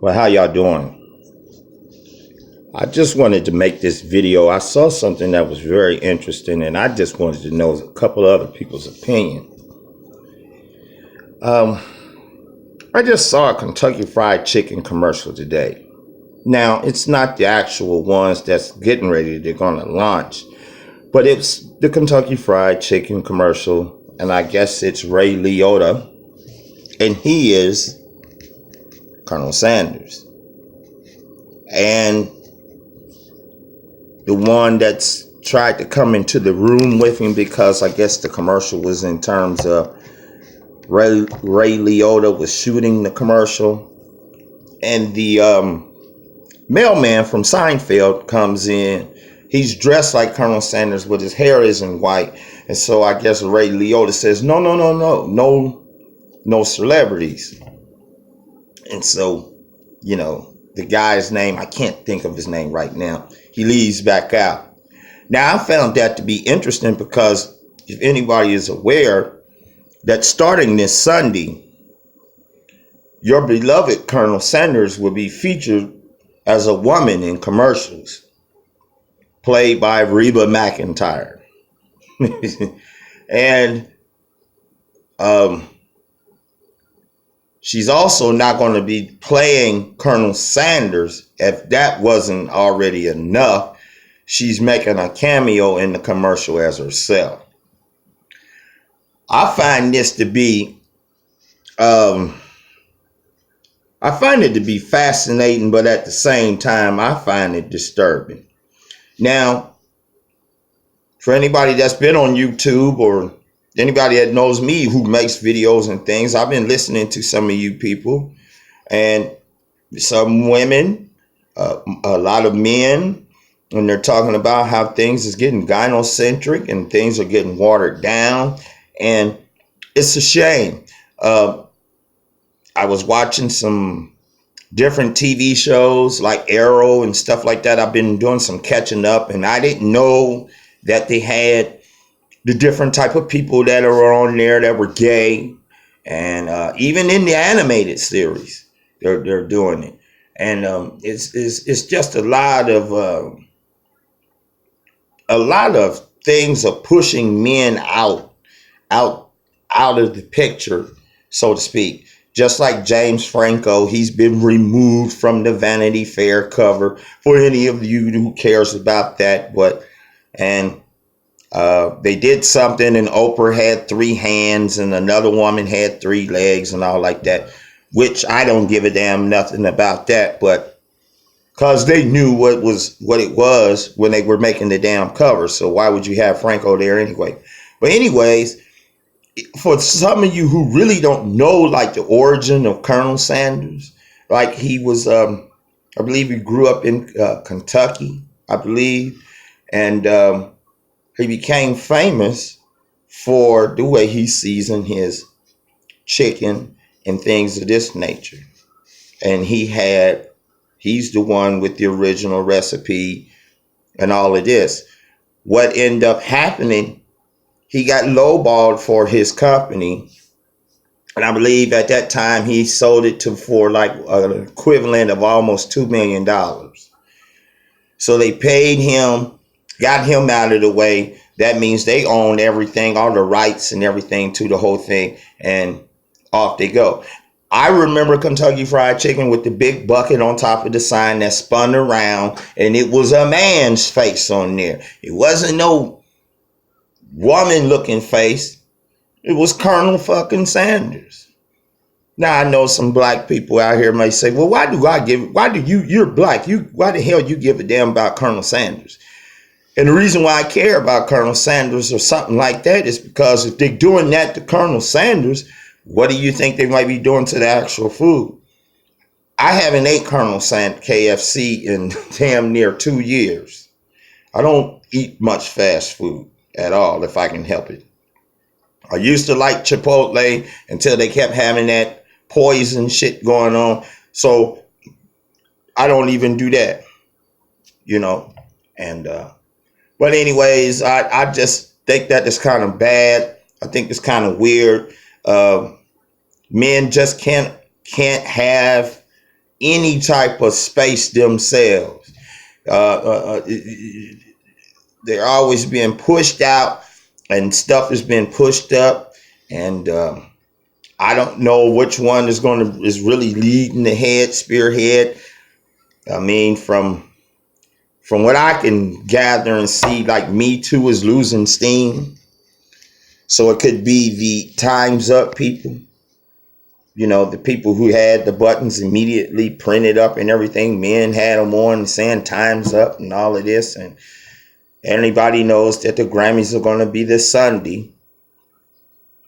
Well, how y'all doing? I just wanted to make this video. I saw something that was very interesting, and I just wanted to know a couple of other people's opinion. I just saw a Kentucky Fried Chicken commercial today. Now, it's not the actual ones that's getting ready, they're going to launch, but it's the Kentucky Fried Chicken commercial, and I guess it's Ray Liotta, and he is Colonel Sanders. And the one that's tried to come into the room with him, because I guess the commercial was in terms of Ray Liotta was shooting the commercial, and the mailman from Seinfeld comes in. He's dressed like Colonel Sanders, but his hair isn't white, and so I guess Ray Liotta says, no celebrities. And so, the guy's name, I can't think of his name right now, he leaves back out. Now, I found that to be interesting because if anybody is aware that starting this Sunday, your beloved Colonel Sanders will be featured as a woman in commercials, played by Reba McEntire. And she's also not going to be playing Colonel Sanders. If that wasn't already enough, she's making a cameo in the commercial as herself. I find this to be, I find it to be fascinating, but at the same time, I find it disturbing. Now, for anybody that's been on YouTube or anybody that knows me who makes videos and things, I've been listening to some of you people, and some women, a lot of men, and they're talking about how things is getting gynocentric and things are getting watered down, and it's a shame. I was watching some different TV shows like Arrow and stuff like that. I've been doing some catching up, and I didn't know that they had the different type of people that are on there that were gay, and even in the animated series, they're doing it, and it's just a lot of things are pushing men out of the picture, so to speak. Just like James Franco, he's been removed from the Vanity Fair cover, for any of you who cares about that. And they did something, and Oprah had 3 hands and another woman had 3 legs and all like that, which I don't give a damn nothing about that, but because they knew what it was when they were making the damn cover. So why would you have Franco there anyway? But anyways, for some of you who really don't know like the origin of Colonel Sanders, like he was, I believe he grew up in Kentucky, I believe, and he became famous for the way he seasoned his chicken and things of this nature. And he's the one with the original recipe and all of this. What ended up happening, he got lowballed for his company. And I believe at that time he sold it for like an equivalent of almost $2 million. So they paid him, got him out of the way. That means they own everything, all the rights and everything to the whole thing, and off they go. I remember Kentucky Fried Chicken with the big bucket on top of the sign that spun around, and it was a man's face on there. It wasn't no woman looking face. It was Colonel fucking Sanders. Now, I know some black people out here may say, well, why you're black, why the hell you give a damn about Colonel Sanders? And the reason why I care about Colonel Sanders or something like that is because if they're doing that to Colonel Sanders, what do you think they might be doing to the actual food? I haven't ate Colonel Sanders KFC in damn near 2 years. I don't eat much fast food at all if I can help it. I used to like Chipotle until they kept having that poison shit going on. So I don't even do that, and but anyways, I just think that it's kind of bad. I think it's kind of weird. Men just can't have any type of space themselves. They're always being pushed out, and stuff is being pushed up, and I don't know which one is really leading the spearhead. I mean, from what I can gather and see, like Me Too is losing steam. So it could be the Time's Up people. You know, the people who had the buttons immediately printed up and everything. Men had them on saying Time's Up and all of this. And anybody knows that the Grammys are going to be this Sunday.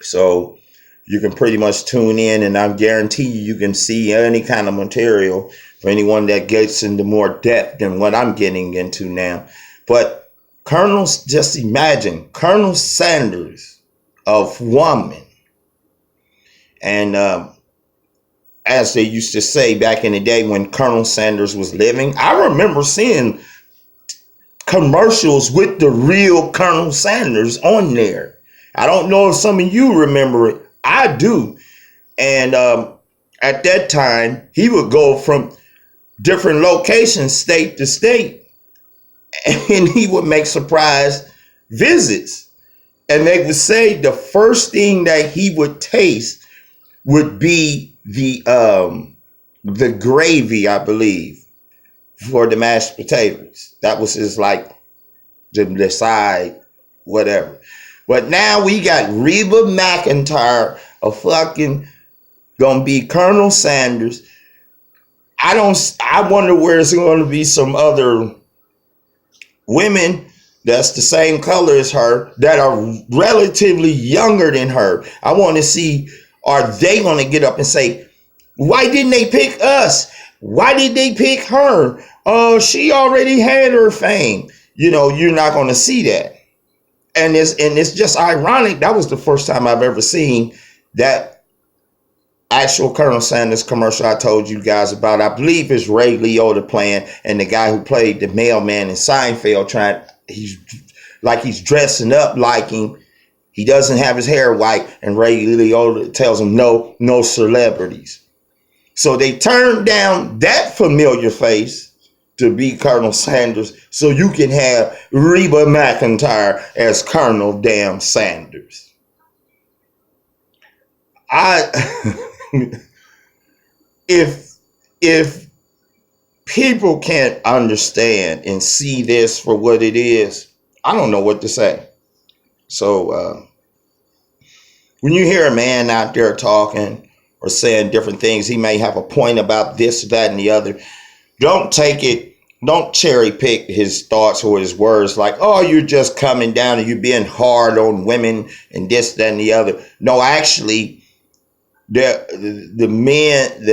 So you can pretty much tune in, and I guarantee you can see any kind of material for anyone that gets into more depth than what I'm getting into now. But just imagine Colonel Sanders, of woman. And as they used to say back in the day when Colonel Sanders was living, I remember seeing commercials with the real Colonel Sanders on there. I don't know if some of you remember it. I do. And at that time, he would go from different locations, state to state, and he would make surprise visits. And they would say the first thing that he would taste would be the gravy, I believe, for the mashed potatoes. That was his, like, the side, whatever. But now we got Reba McEntire, a fucking gonna be Colonel Sanders. I wonder where it's going to be some other women that's the same color as her that are relatively younger than her. I want to see, are they going to get up and say, why didn't they pick us? Why did they pick her? Oh, she already had her fame. You know, you're not going to see that. And it's just ironic. That was the first time I've ever seen that actual Colonel Sanders commercial I told you guys about. I believe it's Ray Liotta playing, and the guy who played the mailman in Seinfeld he's dressing up like him. He doesn't have his hair white, and Ray Liotta tells him no celebrities. So they turned down that familiar face to be Colonel Sanders, so you can have Reba McEntire as Colonel damn Sanders. If people can't understand and see this for what it is, I don't know what to say. So when you hear a man out there talking or saying different things, he may have a point about this, that, and the other. Don't cherry pick his thoughts or his words like, oh, you're just coming down and you're being hard on women and this, that, and the other. No, actually, the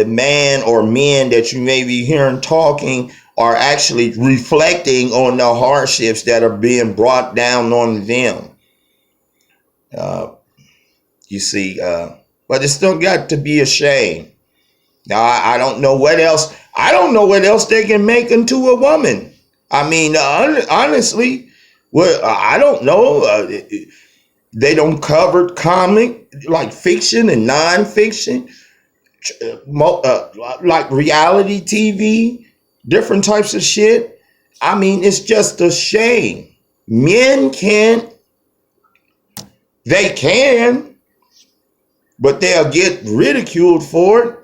man or men that you may be hearing talking are actually reflecting on the hardships that are being brought down on them. You see, but it's still got to be a shame. Now, I don't know what else. I don't know what else they can make into a woman. I mean, honestly, well, I don't know. They don't cover comic, like fiction and nonfiction, like reality TV, different types of shit. I mean, it's just a shame. Men they can, but they'll get ridiculed for it.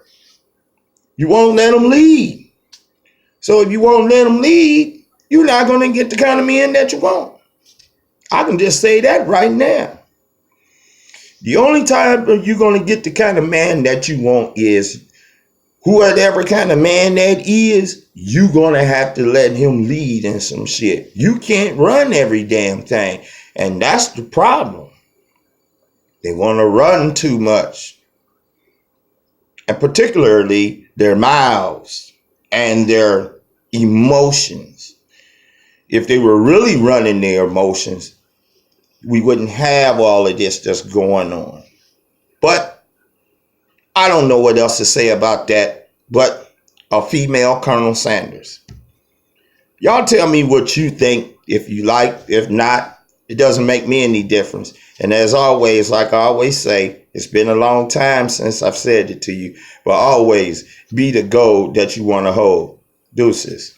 You won't let them lead. So if you won't let them lead, you're not going to get the kind of men that you want. I can just say that right now. The only time you're going to get the kind of man that you want is whoever kind of man that is, you're going to have to let him lead in some shit. You can't run every damn thing. And that's the problem. They want to run too much. And particularly their mouths and their emotions. If they were really running their emotions, we wouldn't have all of this that's going on. But I don't know what else to say about that, but a female Colonel Sanders. Y'all tell me what you think, if you like. If not, it doesn't make me any difference. And as always, like I always say, it's been a long time since I've said it to you, but always be the goal that you want to hold. Deuces.